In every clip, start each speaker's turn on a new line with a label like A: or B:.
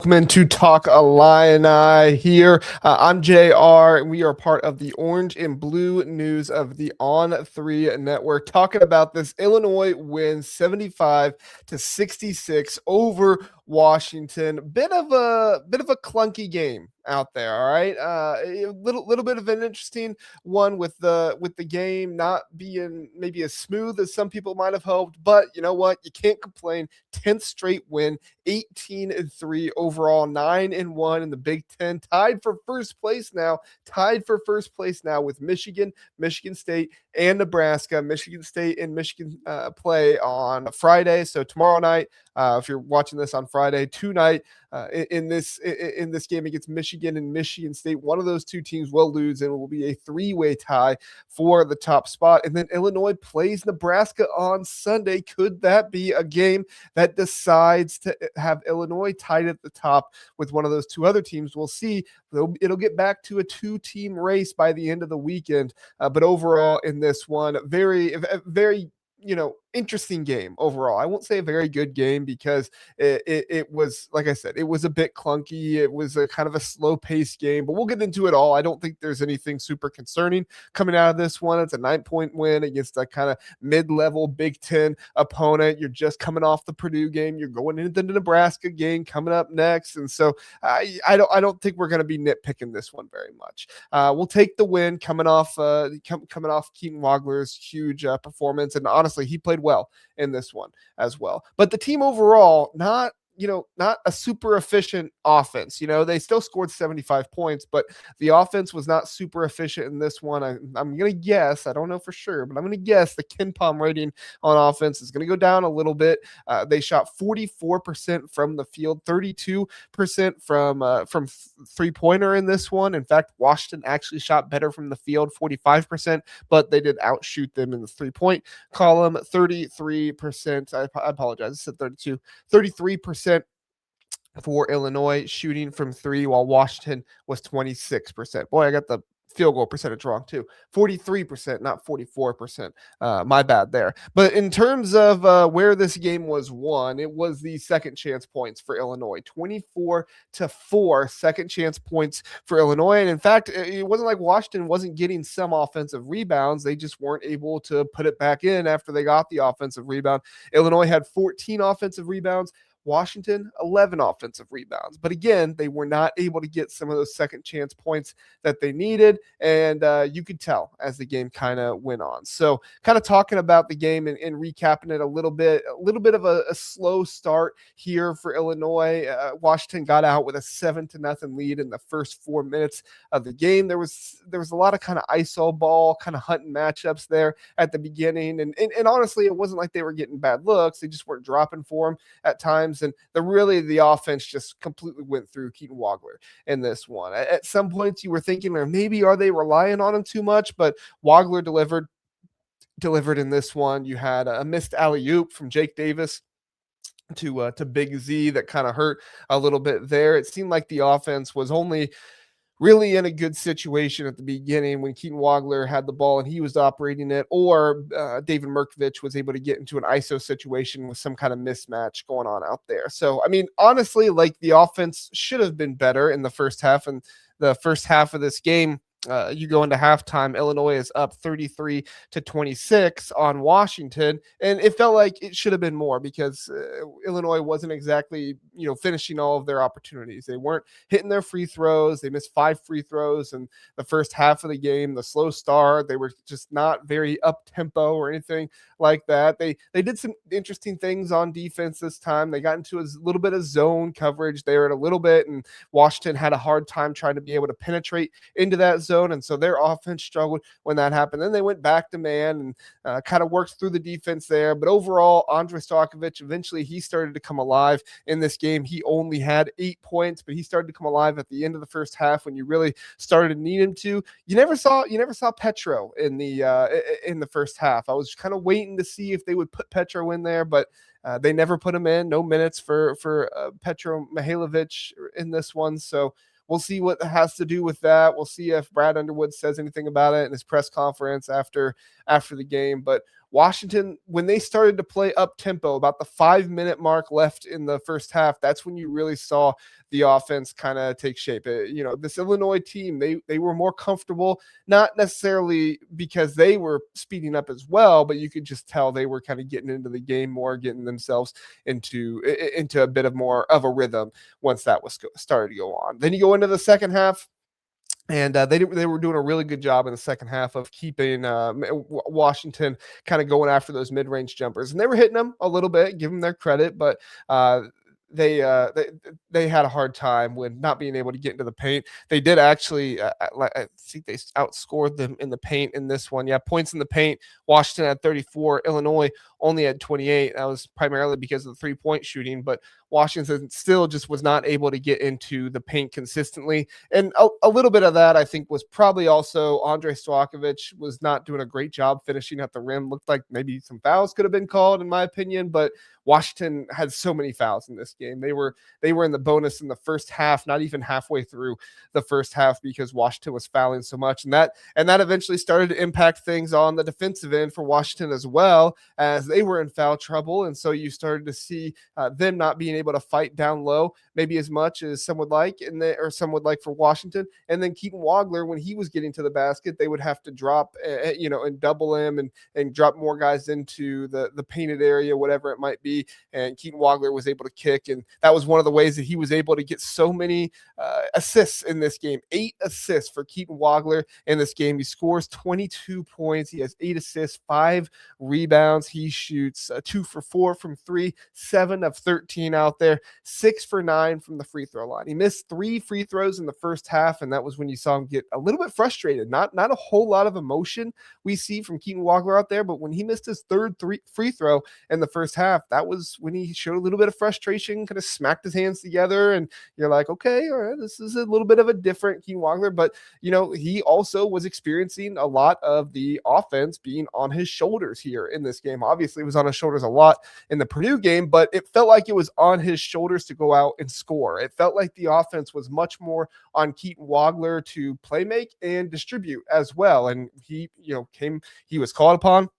A: Welcome into Talk Illini here. I'm JR, and we are part of the Orange and Blue News of the On3 Network, talking about this Illinois win 75-66 over Washington. Bit of a clunky game out there. All right, a little bit of an interesting one with the game not being maybe as smooth as some people might have hoped, but you know what? You can't complain. 10th straight win, 18-3 overall, 9-1 in the Big Ten, tied for first place now with Michigan, Michigan State, and Nebraska. Michigan State and Michigan play on Friday, so tomorrow night. If you're watching this on Friday, tonight in this game against Michigan and Michigan State, one of those two teams will lose, and it will be a three-way tie for the top spot. And then Illinois plays Nebraska on Sunday. Could that be a game that decides to have Illinois tied at the top with one of those two other teams? We'll see. It'll get back to a two-team race by the end of the weekend. But overall, in this one, very interesting game overall. I won't say a very good game because it was, like I said, it was a bit clunky. It was a kind of a slow paced game, but we'll get into it all. I don't think there's anything super concerning coming out of this one. It's a 9-point win against a kind of mid-level Big Ten opponent. You're just coming off the Purdue game. You're going into the Nebraska game coming up next. And so I don't think we're going to be nitpicking this one very much. We'll take the win coming off Keaton Wagler's huge performance. And honestly, he played well in this one as well. But the team overall, not a super efficient offense. They still scored 75 points, but the offense was not super efficient in this one. I'm going to guess, I don't know for sure, but I'm going to guess the KenPom rating on offense is going to go down a little bit. They shot 44% from the field, 32% from three-pointer in this one. In fact, Washington actually shot better from the field, 45%, but they did outshoot them in the three-point column, 33%. I apologize, I said 32, 33% for Illinois shooting from three, while Washington was 26%. Boy, I got the field goal percentage wrong too. 43%, not 44%. My bad there. But in terms of where this game was won, it was the second chance points for Illinois. 24-4 second chance points for Illinois. And in fact, it wasn't like Washington wasn't getting some offensive rebounds. They just weren't able to put it back in after they got the offensive rebound. Illinois had 14 offensive rebounds. Washington, 11 offensive rebounds. But again, they were not able to get some of those second chance points that they needed. And you could tell as the game kind of went on. So kind of talking about the game and recapping it a little bit of a slow start here for Illinois. Washington got out with a 7-0 lead in the first 4 minutes of the game. There was a lot of kind of iso ball, kind of hunting matchups there at the beginning. And honestly, it wasn't like they were getting bad looks. They just weren't dropping for them at times. And the offense just completely went through Keaton Wagler in this one. At some points, you were thinking, or maybe are they relying on him too much? But Wagler delivered in this one. You had a missed alley-oop from Jake Davis to Big Z that kind of hurt a little bit there. It seemed like the offense was only really in a good situation at the beginning when Keaton Wagler had the ball and he was operating it, or David Merkovich was able to get into an ISO situation with some kind of mismatch going on out there. So, I mean, honestly, like the offense should have been better in the first half, and the first half of this game, you go into halftime, Illinois is up 33-26 on Washington, and it felt like it should have been more because Illinois wasn't exactly, finishing all of their opportunities. They weren't hitting their free throws. They missed 5 free throws in the first half of the game. The slow start, they were just not very up tempo or anything like that. They did some interesting things on defense this time. They got into a little bit of zone coverage there at a little bit, and Washington had a hard time trying to be able to penetrate into that zone, and so their offense struggled when that happened. Then they went back to man and kind of worked through the defense there. But overall, Andrej Stojkovic, eventually he started to come alive in this game. He only had 8 points, but he started to come alive at the end of the first half when you really started to need him to. You never saw Petro in the first half. I was kind of waiting to see if they would put Petro in there, but they never put him in. No minutes for Petro Mihailovic in this one. So we'll see what has to do with that. We'll see if Brad Underwood says anything about it in his press conference after the game. But Washington, when they started to play up tempo, about the 5 minute mark left in the first half, that's when you really saw the offense kind of take shape. This Illinois team, they were more comfortable, not necessarily because they were speeding up as well, but you could just tell they were kind of getting into the game more, getting themselves into a bit of more of a rhythm once that was started to go on. Then you go into the second half. And they were doing a really good job in the second half of keeping Washington kind of going after those mid range jumpers, and they were hitting them a little bit. Give them their credit, but uh, they had a hard time when not being able to get into the paint. They did actually, I think they outscored them in the paint in this one. Yeah, points in the paint. Washington had 34. Illinois only had 28. That was primarily because of the 3-point shooting, but Washington still just was not able to get into the paint consistently. And a little bit of that, I think, was probably also Andre Stojakovic was not doing a great job finishing at the rim. Looked like maybe some fouls could have been called, in my opinion, but Washington had so many fouls in this game. They were in the bonus in the first half, not even halfway through the first half, because Washington was fouling so much, and that eventually started to impact things on the defensive end for Washington as well, as they were in foul trouble. And so you started to see them not being able to fight down low maybe as much as some would like, or some would like for Washington. And then Keaton Wagler, when he was getting to the basket, they would have to drop, and double him and drop more guys into the painted area, whatever it might be. And Keaton Wagler was able to kick, and that was one of the ways that he was able to get so many assists in this game. 8 assists for Keaton Wagler in this game. He scores 22 points. He has 8 assists, 5 rebounds. He shoots 2 for 4 from 3, 7 of 13 out there, 6 for 9 from the free throw line. He missed 3 free throws in the first half, and that was when you saw him get a little bit frustrated. Not a whole lot of emotion we see from Keaton Wagler out there, but when he missed his third free throw in the first half, that was when he showed a little bit of frustration, kind of smacked his hands together, and you're like, okay, all right, this is a little bit of a different Keaton Wagler, but he also was experiencing a lot of the offense being on his shoulders here in this game. Obviously, it was on his shoulders a lot in the Purdue game, but it felt like it was on his shoulders to go out and score. It felt like the offense was much more on Keaton Wagler to play make and distribute as well. And he was called upon,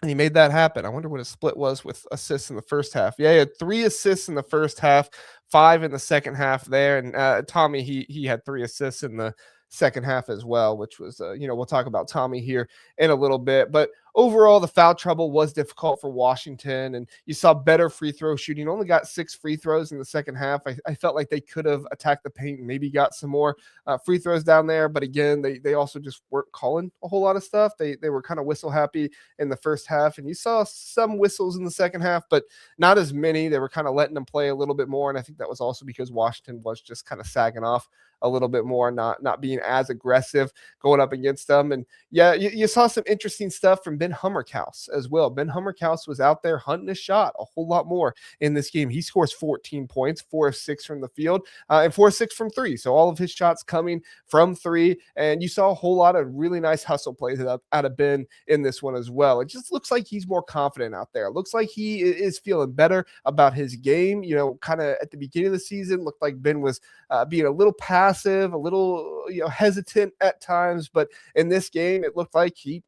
A: and he made that happen. I wonder what his split was with assists in the first half. Yeah, he had 3 assists in the first half, 5 in the second half there. And Tommy, he had 3 assists in the second half as well, which was, we'll talk about Tommy here in a little bit. But overall, the foul trouble was difficult for Washington, and you saw better free throw shooting. Only got 6 free throws in the second half. I felt like they could have attacked the paint and maybe got some more free throws down there. But again, they also just weren't calling a whole lot of stuff. They were kind of whistle happy in the first half, and you saw some whistles in the second half, but not as many. They were kind of letting them play a little bit more, and I think that was also because Washington was just kind of sagging off a little bit more, not being as aggressive going up against them. And yeah, you saw some interesting stuff from Ben Humrichouse as well. Ben Humrichouse was out there hunting a shot a whole lot more in this game. He scores 14 points, 4 of 6 from the field, and 4 of 6 from 3. So all of his shots coming from 3. And you saw a whole lot of really nice hustle plays out of Ben in this one as well. It just looks like he's more confident out there. It looks like he is feeling better about his game. Kind of at the beginning of the season, looked like Ben was being a little passive, a little hesitant at times, but in this game it looked like he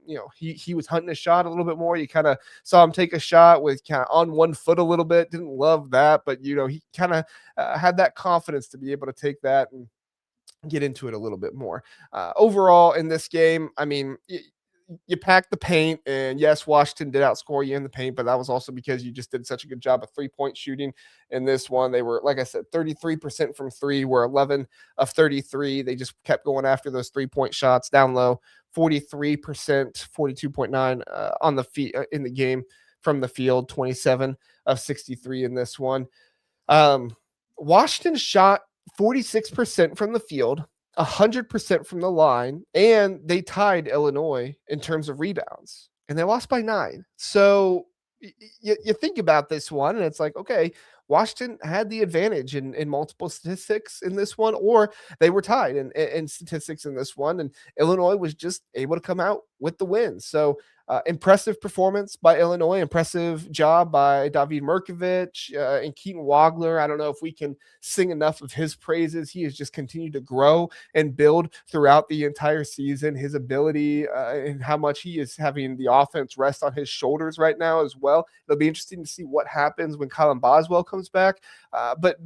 A: was hunting a shot a little bit more. You kind of saw him take a shot with kind of on one foot a little bit. Didn't love that, but he kind of had that confidence to be able to take that and get into it a little bit more. Overall in this game, I mean, you packed the paint, and yes, Washington did outscore you in the paint, but that was also because you just did such a good job of 3-point shooting in this one. They were, like I said, 33% from 3, were 11 of 33. They just kept going after those 3-point shots down low. 43%, 42.9 on the feet in the game from the field. 27 of 63 in this one. Washington shot 46% from the field, 100% from the line, and they tied Illinois in terms of rebounds, and they lost by 9. So you think about this one, and it's like, okay, Washington had the advantage in multiple statistics in this one, or they were tied in statistics in this one, and Illinois was just able to come out with the win. So Impressive performance by Illinois. Impressive job by David Merkovich and Keaton Wagler. I don't know if we can sing enough of his praises. He has just continued to grow and build throughout the entire season. His ability and how much he is having the offense rest on his shoulders right now as well. It'll be interesting to see what happens when Colin Boswell comes back. But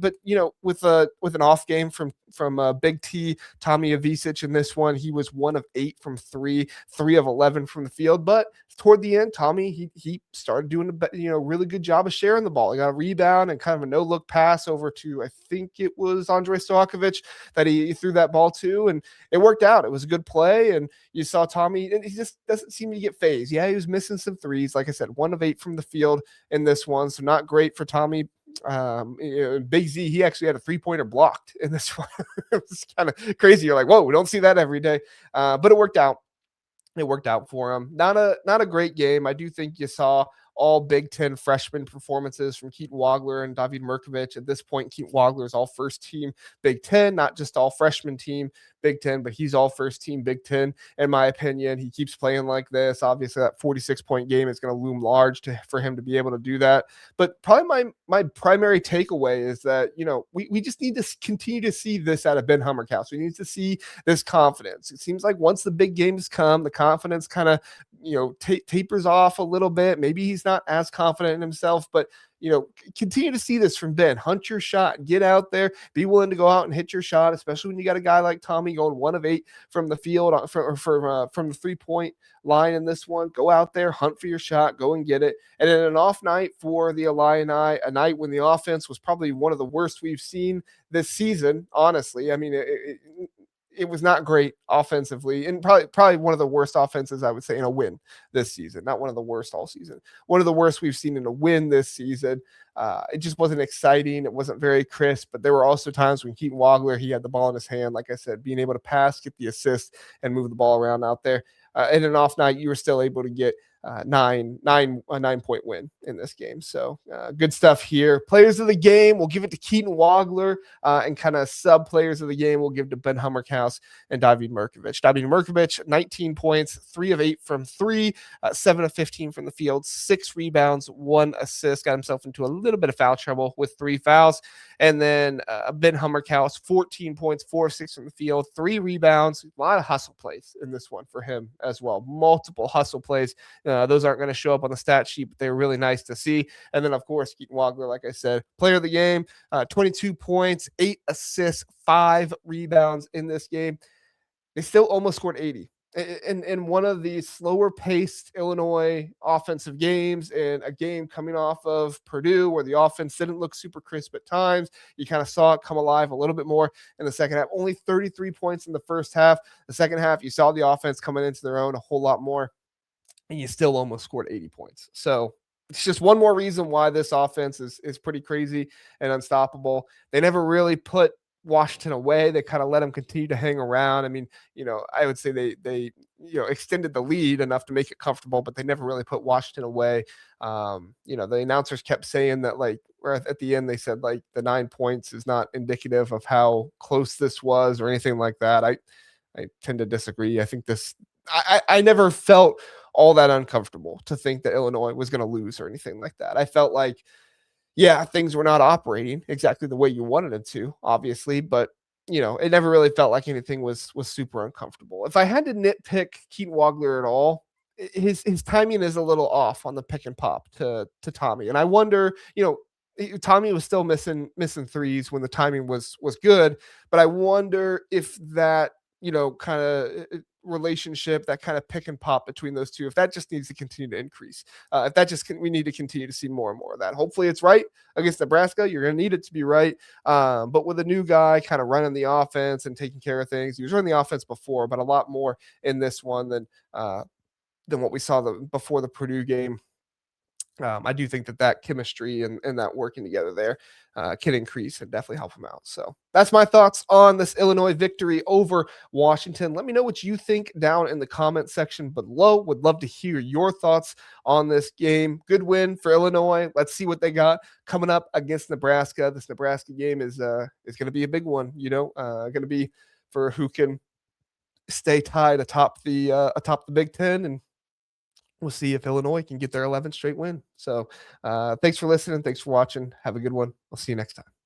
A: with an off game from Big T, Tommy Avicic in this one, he was 1 of 8 from 3, 3 of 11 from the field. But toward the end, Tommy he started doing a really good job of sharing the ball. He got a rebound and kind of a no look pass over to, I think it was Andrei Stojakovic that he threw that ball to, and it worked out. It was a good play, and you saw Tommy, and he just doesn't seem to get phased. Yeah, he was missing some threes, like I said, 1 of 8 from the field in this one, so not great for Tommy. Big Z, he actually had a 3-pointer blocked in this one. It was kind of crazy. You're like, whoa, we don't see that every day, but it worked out. It worked out for him. Not a great game. I do think you saw all Big Ten freshman performances from Keaton Wagler and David Merkovich. At this point, Keaton Wagler is all first team Big Ten, not just all freshman team Big Ten, but he's all first team Big Ten, in my opinion. He keeps playing like this. Obviously, that 46-point game is going to loom large for him to be able to do that. But probably my primary takeaway is that, we just need to continue to see this out of Ben Humrichouse. We need to see this confidence. It seems like once the big games come, the confidence kind of, tapers off a little bit. Maybe he's not as confident in himself, but continue to see this from Ben. Hunt your shot, get out there, be willing to go out and hit your shot, especially when you got a guy like Tommy going 1 of 8 from the field from the 3-point line in this one. Go out there, hunt for your shot, go and get it. And in an off night for the Illini, a night when the offense was probably one of the worst we've seen this season, honestly. I mean, it was not great offensively, and probably one of the worst offenses, I would say, in a win this season. Not one of the worst all season. One of the worst we've seen in a win this season. It just wasn't exciting. It wasn't very crisp, but there were also times when Keaton Wagler, he had the ball in his hand, like I said, being able to pass, get the assist, and move the ball around out there. In an off night, you were still able to get a 9-point win in this game. So good stuff here. Players of the game, we'll give it to Keaton Wagler, and kind of sub players of the game, we'll give to Ben Humrichouse and David Merkovich. David Merkovich, 19 points, 3 of 8 from 3, 7 of 15 from the field, 6 rebounds, 1 assist, got himself into a little bit of foul trouble with 3 fouls. And then Ben Humrichouse, 14 points, 4 of 6 from the field, 3 rebounds, a lot of hustle plays in this one for him as well. Multiple hustle plays. Those aren't going to show up on the stat sheet, but they're really nice to see. And then, of course, Keaton Wagler, like I said, player of the game, 22 points, 8 assists, 5 rebounds in this game. They still almost scored 80. In one of the slower paced Illinois offensive games, and a game coming off of Purdue where the offense didn't look super crisp at times. You kind of saw it come alive a little bit more in the second half. Only 33 points in the first half. The second half, you saw the offense coming into their own a whole lot more, and you still almost scored 80 points. So it's just one more reason why this offense is pretty crazy and unstoppable. They never really put Washington away. They kind of let them continue to hang around. I mean, I would say they extended the lead enough to make it comfortable, but they never really put Washington away. The announcers kept saying that, like, or at the end they said, like, the 9 points is not indicative of how close this was or anything like that. I tend to disagree. I think I never felt all that uncomfortable to think that Illinois was going to lose or anything like that. I felt like, yeah, things were not operating exactly the way you wanted it to, obviously, but it never really felt like anything was super uncomfortable. If I had to nitpick Keaton Wagler at all, his timing is a little off on the pick and pop to Tommy. And I wonder, Tommy was still missing threes when the timing was good, but I wonder if that, kind of relationship, that kind of pick and pop between those two, if that just needs to continue to increase, if that just we need to continue to see more and more of that. Hopefully it's right against Nebraska. You're going to need it to be right. But with a new guy kind of running the offense and taking care of things, he was running the offense before, but a lot more in this one than what we saw before the Purdue game. I do think that chemistry and that working together there can increase and definitely help them out. So that's my thoughts on this Illinois victory over Washington. Let me know what you think down in the comment section below. Would love to hear your thoughts on this game. Good win for Illinois. Let's see what they got coming up against Nebraska. This Nebraska game is going to be a big one. Going to be for who can stay tied atop the Big Ten and we'll see if Illinois can get their 11th straight win. So thanks for listening. Thanks for watching. Have a good one. I'll see you next time.